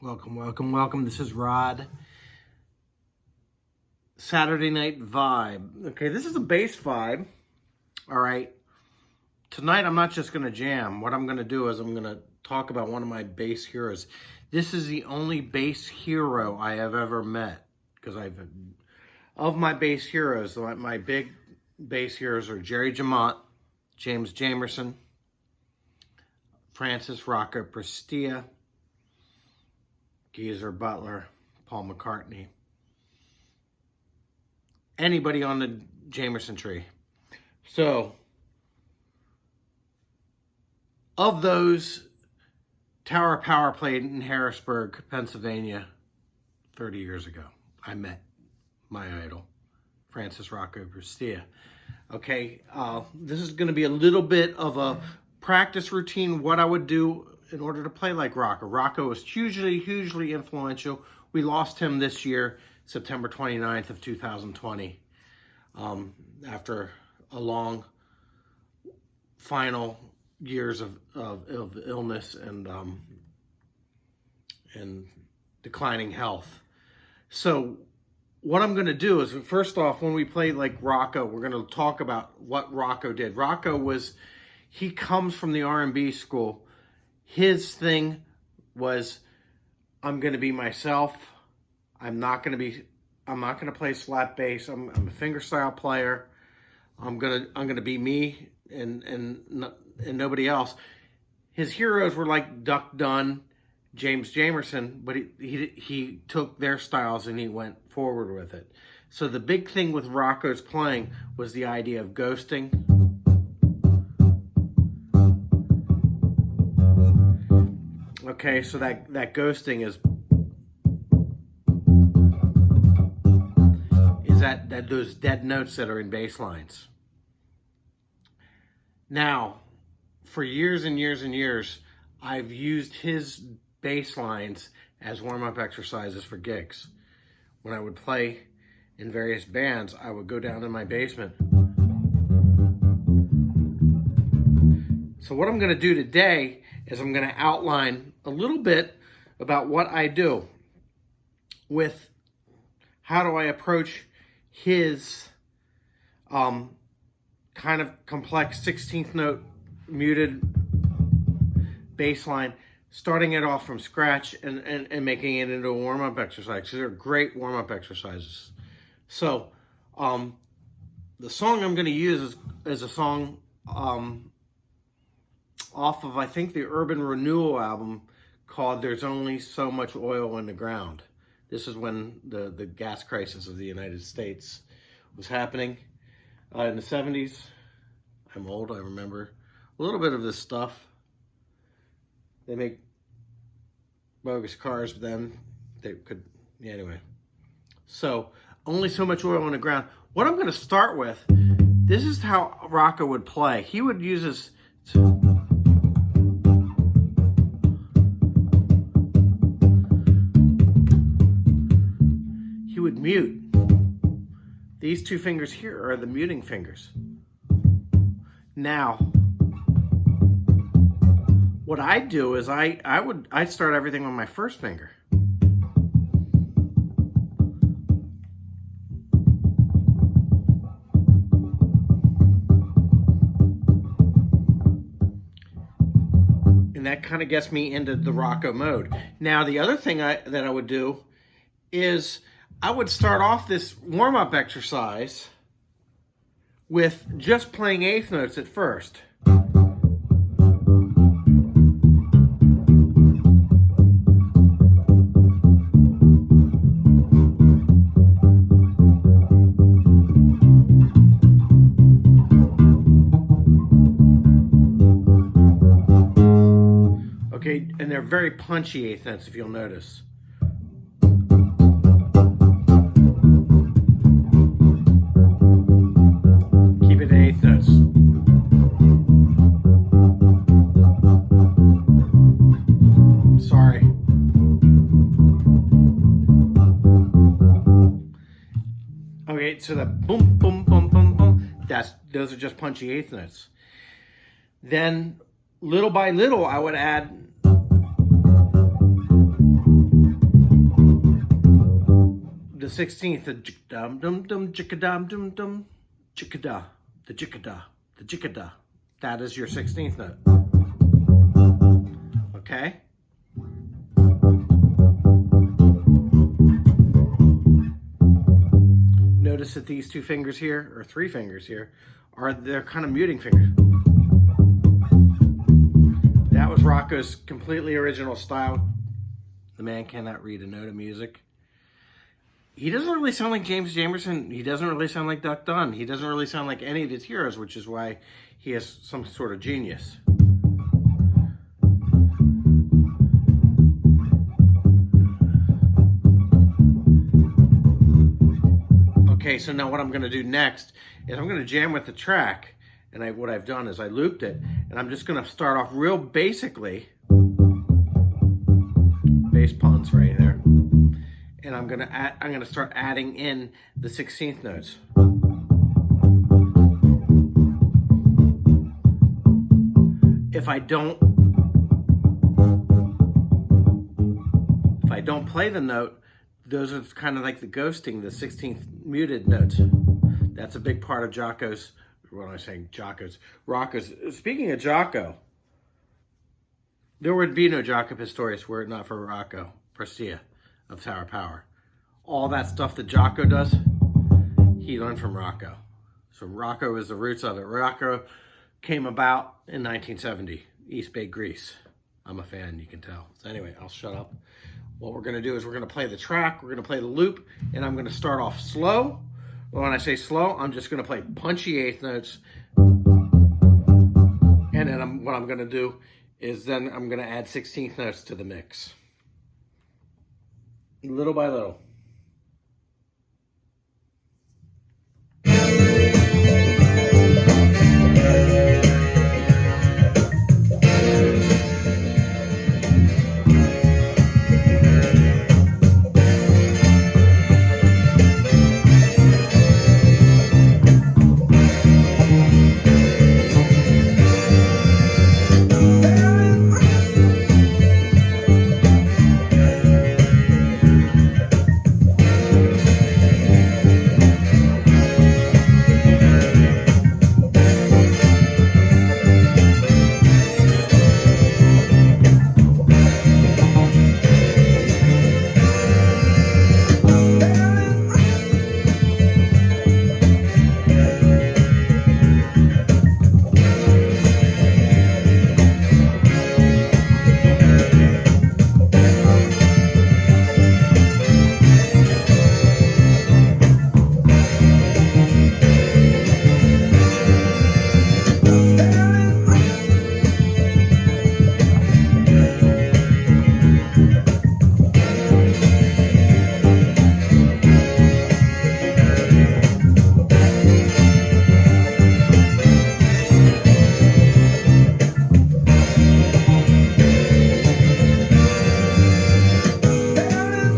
Welcome. This is Rod. Saturday Night Vibe. Okay, this is a bass vibe. All right. Tonight, I'm not just going to jam. What I'm going to do is I'm going to talk about one of my bass heroes. This is the only bass hero I have ever met. Because of my bass heroes, my big bass heroes are Jerry Jamont, James Jamerson, Francis Rocco Prestia, Geezer Butler, Paul McCartney, anybody on the Jamerson tree. So, of those, Tower of Power played in Harrisburg, Pennsylvania 30 years ago. I met my idol, Francis Rocco Prestia. Okay, this is going to be a little bit of a practice routine, what I would do in order to play like Rocco. Rocco was hugely influential. We lost him this year, September 29th of 2020, after a long final years of illness and declining health. So what I'm going to do is, first off, when we play like Rocco, we're going to talk about what Rocco did. Rocco he comes from the R&B school. His thing was, I'm going to be myself. I'm not going to play slap bass. I'm a fingerstyle player. I'm going to be me and nobody else. His heroes were like Duck Dunn, James Jamerson, but he took their styles and he went forward with it. So the big thing with Rocco's playing was the idea of ghosting. Okay, so that ghosting is that those dead notes that are in bass lines. Now, for years and years, I've used his bass lines as warm-up exercises for gigs. When I would play in various bands, I would go down in my basement. So what I'm going to do today is I'm going to outline a little bit about what I do with how do I approach his kind of complex 16th note muted bass line, starting it off from scratch and making it into a warm-up exercise. These are great warm-up exercises. So the song I'm going to use is a song off of, I think, the Urban Renewal album called There's Only So Much Oil in the Ground. This is when the gas crisis of the United States was happening in the 70s. I'm old, I remember a little bit of this stuff. They make bogus cars, but then they could, anyway. So, only so much oil in the ground. What I'm going to start with, this is how Rocco would play. He would use his... He would mute. These two fingers here are the muting fingers. Now, what I do is I'd start everything on my first finger. And that kind of gets me into the Rocco mode. Now, the other thing that I would do is I would start off this warm-up exercise with just playing eighth notes at first. Okay, and they're very punchy eighth notes, if you'll notice. Keep it in eighth notes. Sorry. Okay, so the boom, boom, boom, boom, boom. Those are just punchy eighth notes. Then, little by little, I would add the 16th, the dum dum dum jikadum dum dum jikada, the jikada, the jikada. That is your 16th note. Okay? Notice that these two fingers here, or three fingers here, they're kind of muting fingers. That was Rocco's completely original style. The man cannot read a note of music. He doesn't really sound like James Jamerson. He doesn't really sound like Duck Dunn. He doesn't really sound like any of his heroes, which is why he has some sort of genius. Okay, so now what I'm going to do next is I'm going to jam with the track. And what I've done is I looped it. And I'm just going to start off real basically. Bass puns right there. And I'm gonna start adding in the 16th notes. If I don't play the note, those are kind of like the ghosting, the 16th muted notes. That's a big part of Rocco's. Speaking of Rocco, there would be no Rocco Pistorius were it not for Rocco Prestia of Tower Power. All that stuff that Rocco does, he learned from Rocco. So Rocco is the roots of it. Rocco came about in 1970, East Bay, Greece. I'm a fan, you can tell. So anyway, I'll shut up. What we're gonna do is we're gonna play the track, we're gonna play the loop, and I'm gonna start off slow. When I say slow, I'm just gonna play punchy eighth notes. And then what I'm gonna do is then I'm gonna add 16th notes to the mix. Little by little.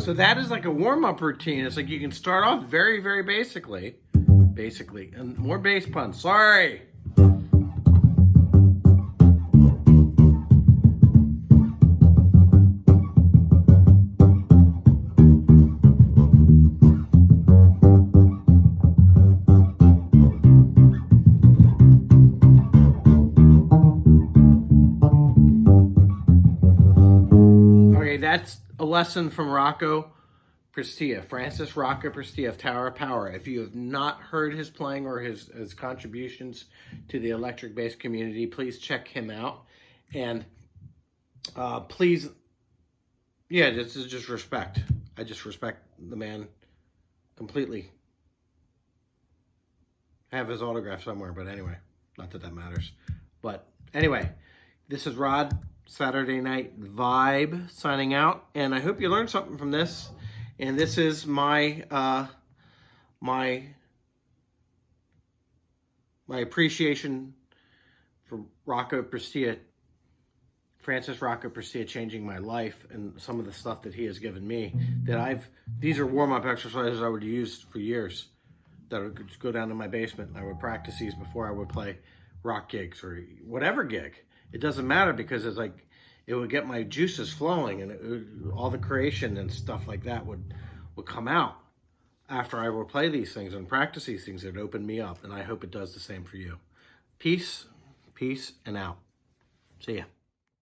So that is like a warm-up routine. It's like you can start off very, very basically, and more bass puns. Sorry. Okay, that's a lesson from Rocco Prestia, Francis Rocco Prestia of Tower of Power. If you have not heard his playing or his contributions to the electric bass community, please check him out. And please, yeah, this is just respect. I just respect the man completely. I have his autograph somewhere, but anyway, not that that matters. But anyway, this is Rod, Saturday Night Vibe, signing out. And I hope you learned something from this. And this is my my appreciation for Rocco Prestia, Francis Rocco Prestia, changing my life and some of the stuff that he has given me. These are warm-up exercises I would use for years. That I would go down to my basement and I would practice these before I would play rock gigs or whatever gig. It doesn't matter because it's like it would get my juices flowing and all the creation and stuff like that would come out. after I will play these things and practice these things, it opened me up, and I hope it does the same for you. Peace, peace, and out. See ya.